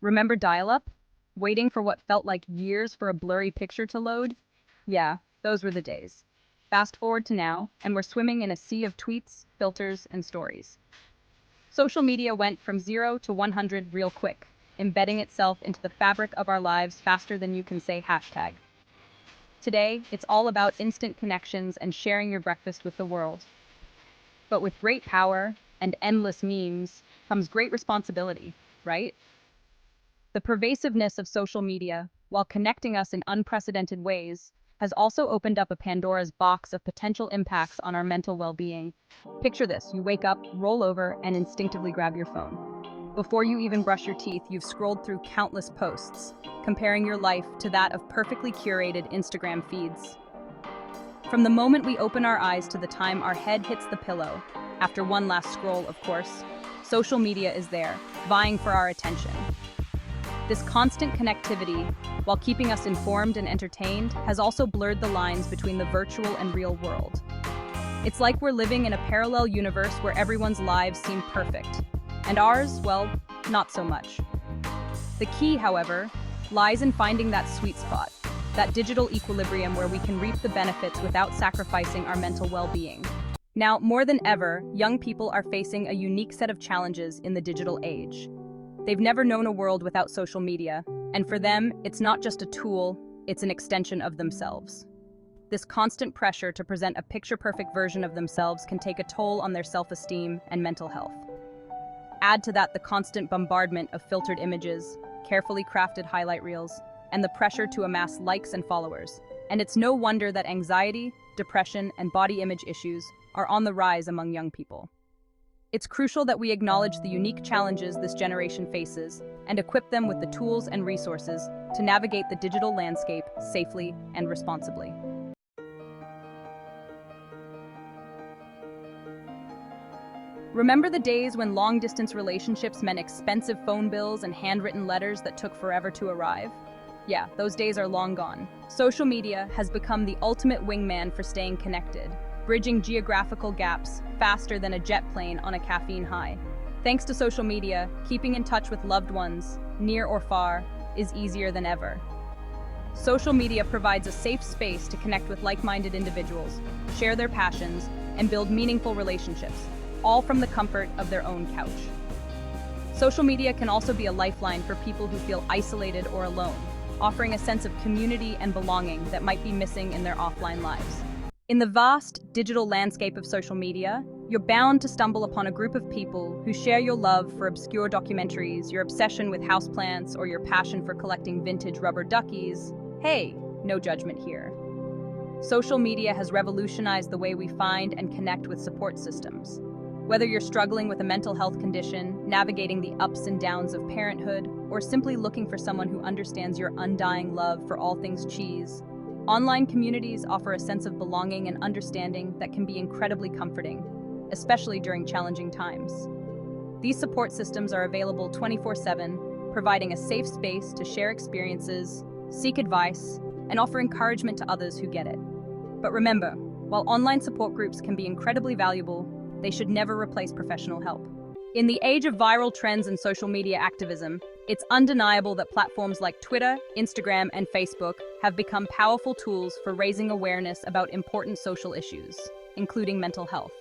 Remember dial-up? Waiting for what felt like years for a blurry picture to load? Yeah, those were the days. Fast forward to now, and we're swimming in a sea of tweets, filters, and stories. Social media went from 0 to 100 real quick, embedding itself into the fabric of our lives faster than you can say hashtag. Today, it's all about instant connections and sharing your breakfast with the world. But with great power and endless memes comes great responsibility, right? The pervasiveness of social media, while connecting us in unprecedented ways, has also opened up a Pandora's box of potential impacts on our mental well-being. Picture this, you wake up, roll over, and instinctively grab your phone. Before you even brush your teeth, you've scrolled through countless posts, comparing your life to that of perfectly curated Instagram feeds. From the moment we open our eyes to the time our head hits the pillow, after one last scroll, of course, social media is there, vying for our attention. This constant connectivity, while keeping us informed and entertained, has also blurred the lines between the virtual and real world. It's like we're living in a parallel universe where everyone's lives seem perfect, and ours, well, not so much. The key, however, lies in finding that sweet spot, that digital equilibrium where we can reap the benefits without sacrificing our mental well-being. Now, more than ever, young people are facing a unique set of challenges in the digital age. They've never known a world without social media, and for them, it's not just a tool, it's an extension of themselves. This constant pressure to present a picture-perfect version of themselves can take a toll on their self-esteem and mental health. Add to that the constant bombardment of filtered images, carefully crafted highlight reels, and the pressure to amass likes and followers. And it's no wonder that anxiety, depression, and body image issues are on the rise among young people. It's crucial that we acknowledge the unique challenges this generation faces and equip them with the tools and resources to navigate the digital landscape safely and responsibly. Remember the days when long-distance relationships meant expensive phone bills and handwritten letters that took forever to arrive? Yeah, those days are long gone. Social media has become the ultimate wingman for staying connected, bridging geographical gaps faster than a jet plane on a caffeine high. Thanks to social media, keeping in touch with loved ones, near or far, is easier than ever. Social media provides a safe space to connect with like-minded individuals, share their passions, and build meaningful relationships, all from the comfort of their own couch. Social media can also be a lifeline for people who feel isolated or alone, offering a sense of community and belonging that might be missing in their offline lives. In the vast digital landscape of social media, you're bound to stumble upon a group of people who share your love for obscure documentaries, your obsession with houseplants, or your passion for collecting vintage rubber duckies. Hey, no judgment here. Social media has revolutionized the way we find and connect with support systems. Whether you're struggling with a mental health condition, navigating the ups and downs of parenthood, or simply looking for someone who understands your undying love for all things cheese, online communities offer a sense of belonging and understanding that can be incredibly comforting, especially during challenging times. These support systems are available 24/7, providing a safe space to share experiences, seek advice, and offer encouragement to others who get it. But remember, while online support groups can be incredibly valuable, they should never replace professional help. In the age of viral trends and social media activism, it's undeniable that platforms like Twitter, Instagram, and Facebook have become powerful tools for raising awareness about important social issues, including mental health.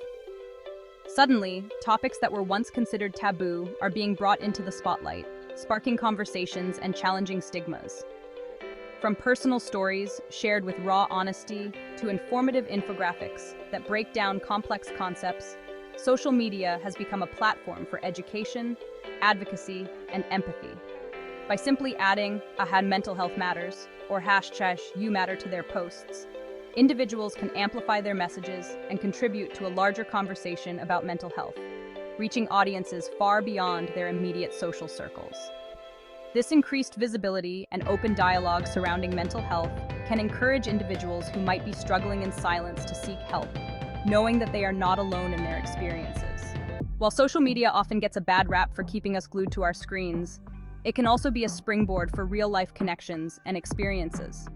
Suddenly, topics that were once considered taboo are being brought into the spotlight, sparking conversations and challenging stigmas. From personal stories shared with raw honesty to informative infographics that break down complex concepts, social media has become a platform for education, advocacy, and empathy. By simply adding a mental health matters or hashtag you matter to their posts, individuals can amplify their messages and contribute to a larger conversation about mental health, reaching audiences far beyond their immediate social circles. This increased visibility and open dialogue surrounding mental health can encourage individuals who might be struggling in silence to seek help, knowing that they are not alone in their experiences. While social media often gets a bad rap for keeping us glued to our screens, it can also be a springboard for real-life connections and experiences.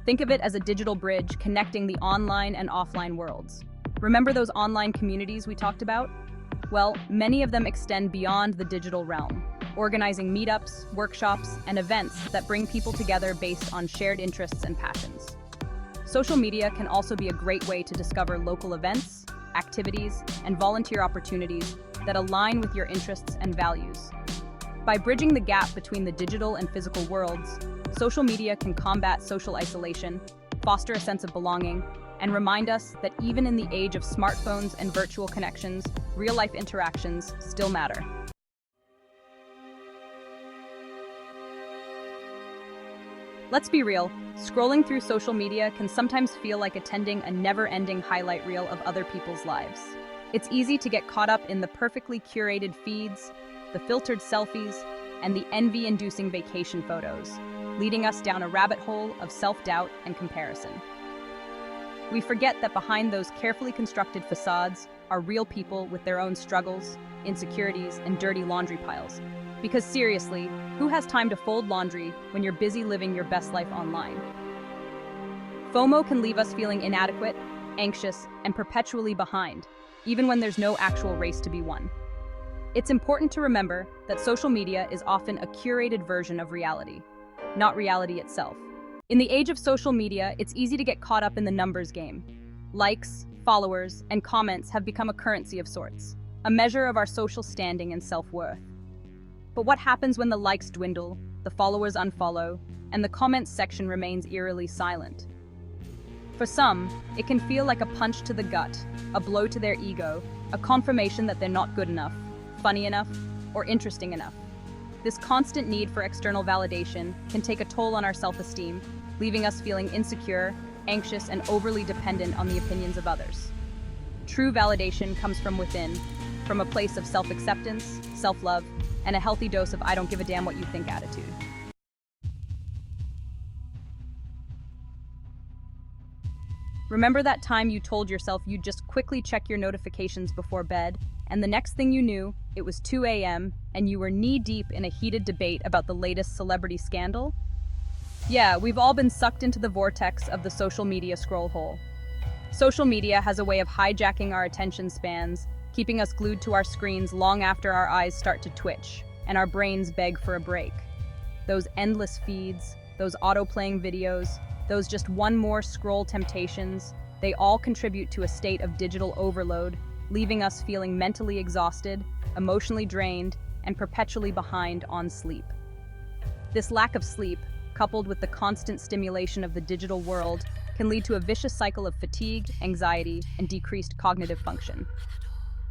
Think of it as a digital bridge connecting the online and offline worlds. Remember those online communities we talked about? Well, many of them extend beyond the digital realm, organizing meetups, workshops, and events that bring people together based on shared interests and passions. Social media can also be a great way to discover local events, activities, and volunteer opportunities that align with your interests and values. By bridging the gap between the digital and physical worlds, social media can combat social isolation, foster a sense of belonging, and remind us that even in the age of smartphones and virtual connections, real-life interactions still matter. Let's be real, scrolling through social media can sometimes feel like attending a never-ending highlight reel of other people's lives. It's easy to get caught up in the perfectly curated feeds, the filtered selfies, and the envy-inducing vacation photos, leading us down a rabbit hole of self-doubt and comparison. We forget that behind those carefully constructed facades are real people with their own struggles, insecurities, and dirty laundry piles. Because seriously, who has time to fold laundry when you're busy living your best life online? FOMO can leave us feeling inadequate, anxious, and perpetually behind, even when there's no actual race to be won. It's important to remember that social media is often a curated version of reality, not reality itself. In the age of social media, it's easy to get caught up in the numbers game. Likes, followers, and comments have become a currency of sorts, a measure of our social standing and self-worth. But what happens when the likes dwindle, the followers unfollow, and the comments section remains eerily silent? For some, it can feel like a punch to the gut, a blow to their ego, a confirmation that they're not good enough, funny enough, or interesting enough. This constant need for external validation can take a toll on our self-esteem, leaving us feeling insecure, anxious, and overly dependent on the opinions of others. True validation comes from within, from a place of self-acceptance, self-love, and a healthy dose of I don't give a damn what you think attitude. Remember that time you told yourself you'd just quickly check your notifications before bed, and the next thing you knew, it was 2 a.m. and you were knee-deep in a heated debate about the latest celebrity scandal? Yeah, we've all been sucked into the vortex of the social media scroll hole. Social media has a way of hijacking our attention spans, keeping us glued to our screens long after our eyes start to twitch and our brains beg for a break. Those endless feeds, those auto-playing videos, those just one more scroll temptations, they all contribute to a state of digital overload, leaving us feeling mentally exhausted, emotionally drained, and perpetually behind on sleep. This lack of sleep, coupled with the constant stimulation of the digital world, can lead to a vicious cycle of fatigue, anxiety, and decreased cognitive function.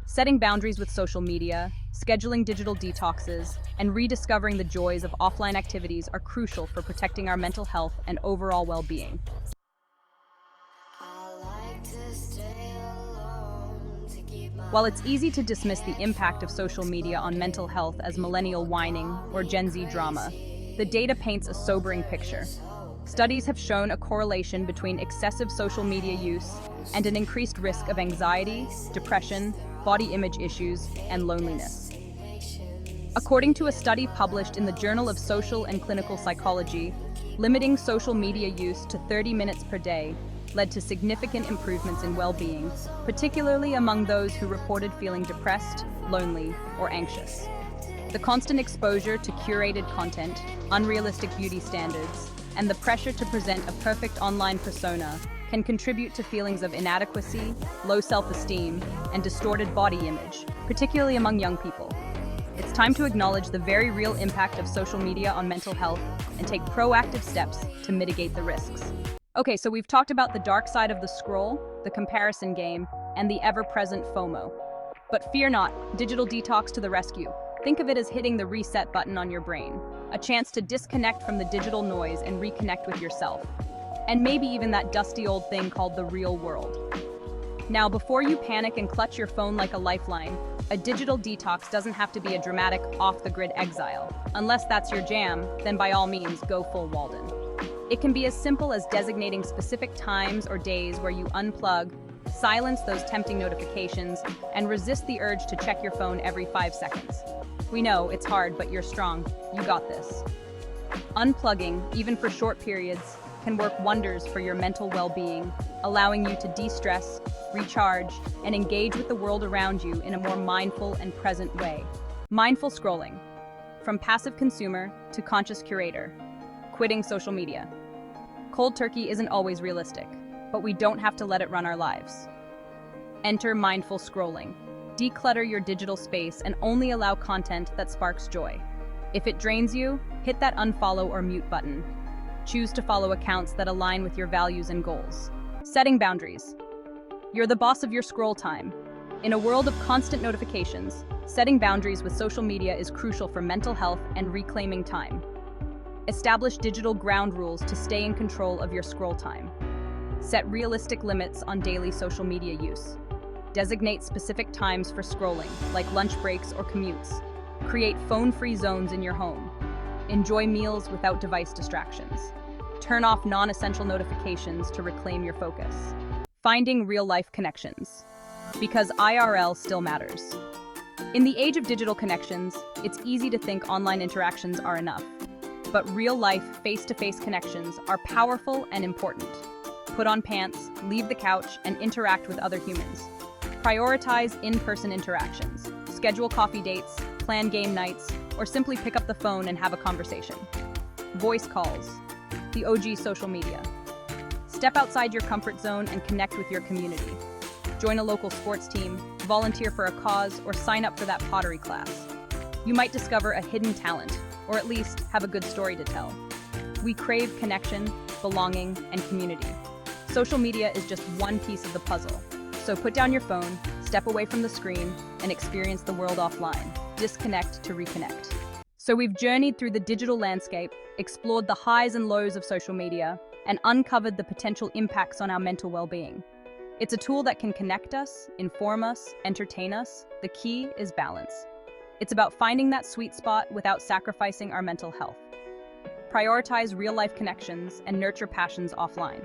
Setting boundaries with social media, scheduling digital detoxes, and rediscovering the joys of offline activities are crucial for protecting our mental health and overall well-being. While it's easy to dismiss the impact of social media on mental health as millennial whining or Gen Z drama, the data paints a sobering picture. Studies have shown a correlation between excessive social media use and an increased risk of anxiety, depression, body image issues, and loneliness. According to a study published in the Journal of Social and Clinical Psychology, limiting social media use to 30 minutes per day led to significant improvements in well-being, particularly among those who reported feeling depressed, lonely, or anxious. The constant exposure to curated content, unrealistic beauty standards, and the pressure to present a perfect online persona can contribute to feelings of inadequacy, low self-esteem, and distorted body image, particularly among young people. It's time to acknowledge the very real impact of social media on mental health and take proactive steps to mitigate the risks. Okay, so we've talked about the dark side of the scroll, the comparison game, and the ever-present FOMO. But fear not, digital detox to the rescue. Think of it as hitting the reset button on your brain, a chance to disconnect from the digital noise and reconnect with yourself. And maybe even that dusty old thing called the real world. Now, before you panic and clutch your phone like a lifeline, a digital detox doesn't have to be a dramatic, off-the-grid exile. Unless that's your jam, then by all means, go full Walden. It can be as simple as designating specific times or days where you unplug, silence those tempting notifications, and resist the urge to check your phone every 5 seconds. We know it's hard, but you're strong. You got this. Unplugging, even for short periods, can work wonders for your mental well-being, allowing you to de-stress, recharge, and engage with the world around you in a more mindful and present way. Mindful scrolling. From passive consumer to conscious curator, quitting social media. Cold turkey isn't always realistic, but we don't have to let it run our lives. Enter mindful scrolling. Declutter your digital space and only allow content that sparks joy. If it drains you, hit that unfollow or mute button. Choose to follow accounts that align with your values and goals. Setting boundaries. You're the boss of your scroll time. In a world of constant notifications, setting boundaries with social media is crucial for mental health and reclaiming time. Establish digital ground rules to stay in control of your scroll time. Set realistic limits on daily social media use. Designate specific times for scrolling, like lunch breaks or commutes. Create phone-free zones in your home. Enjoy meals without device distractions. Turn off non-essential notifications to reclaim your focus. Finding real-life connections. Because IRL still matters. In the age of digital connections, it's easy to think online interactions are enough. But real-life, face-to-face connections are powerful and important. Put on pants, leave the couch, and interact with other humans. Prioritize in-person interactions. Schedule coffee dates, plan game nights, or simply pick up the phone and have a conversation. Voice calls, the OG social media. Step outside your comfort zone and connect with your community. Join a local sports team, volunteer for a cause, or sign up for that pottery class. You might discover a hidden talent, or at least have a good story to tell. We crave connection, belonging, and community. Social media is just one piece of the puzzle. So put down your phone, step away from the screen, and experience the world offline. Disconnect to reconnect. So we've journeyed through the digital landscape, explored the highs and lows of social media, and uncovered the potential impacts on our mental well-being. It's a tool that can connect us, inform us, entertain us. The key is balance. It's about finding that sweet spot without sacrificing our mental health. Prioritize real-life connections and nurture passions offline.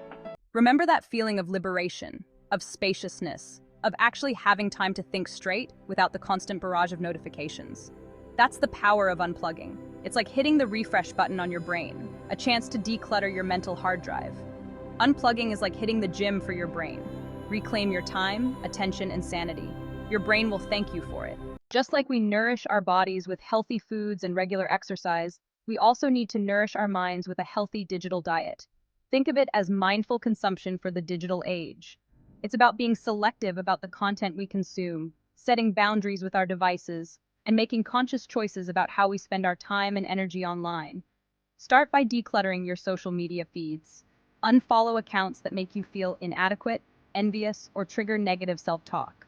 Remember that feeling of liberation, of spaciousness, of actually having time to think straight without the constant barrage of notifications. That's the power of unplugging. It's like hitting the refresh button on your brain, a chance to declutter your mental hard drive. Unplugging is like hitting the gym for your brain. Reclaim your time, attention, and sanity. Your brain will thank you for it. Just like we nourish our bodies with healthy foods and regular exercise, we also need to nourish our minds with a healthy digital diet. Think of it as mindful consumption for the digital age. It's about being selective about the content we consume, setting boundaries with our devices, and making conscious choices about how we spend our time and energy online. Start by decluttering your social media feeds. Unfollow accounts that make you feel inadequate, envious, or trigger negative self-talk.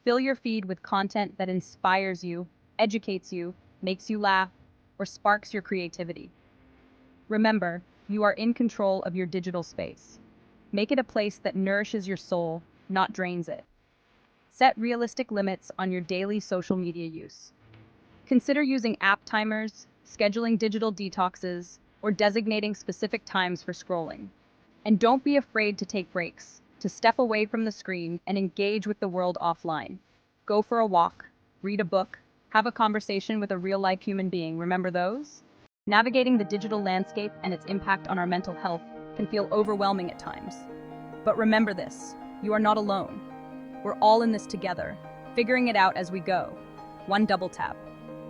Fill your feed with content that inspires you, educates you, makes you laugh, or sparks your creativity. Remember, you are in control of your digital space. Make it a place that nourishes your soul, not drains it. Set realistic limits on your daily social media use. Consider using app timers, scheduling digital detoxes, or designating specific times for scrolling. And don't be afraid to take breaks, to step away from the screen and engage with the world offline. Go for a walk, read a book, have a conversation with a real-life human being. Remember those? Navigating the digital landscape and its impact on our mental health can feel overwhelming at times. But remember this, you are not alone. We're all in this together, figuring it out as we go. One double tap,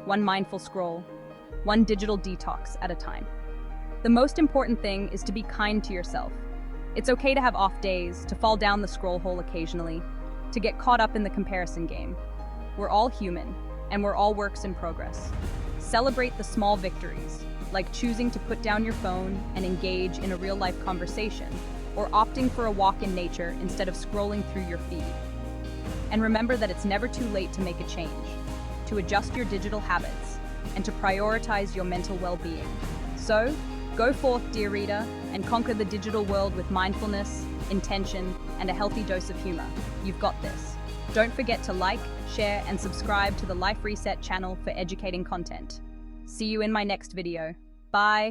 one mindful scroll, one digital detox at a time. The most important thing is to be kind to yourself. It's okay to have off days, to fall down the scroll hole occasionally, to get caught up in the comparison game. We're all human, and we're all works in progress. Celebrate the small victories, like choosing to put down your phone and engage in a real-life conversation, or opting for a walk in nature instead of scrolling through your feed. And remember that it's never too late to make a change, to adjust your digital habits, and to prioritize your mental well-being. So, go forth, dear reader, and conquer the digital world with mindfulness, intention, and a healthy dose of humor. You've got this. Don't forget to like, share, and subscribe to the Life Reset channel for educating content. See you in my next video. Bye.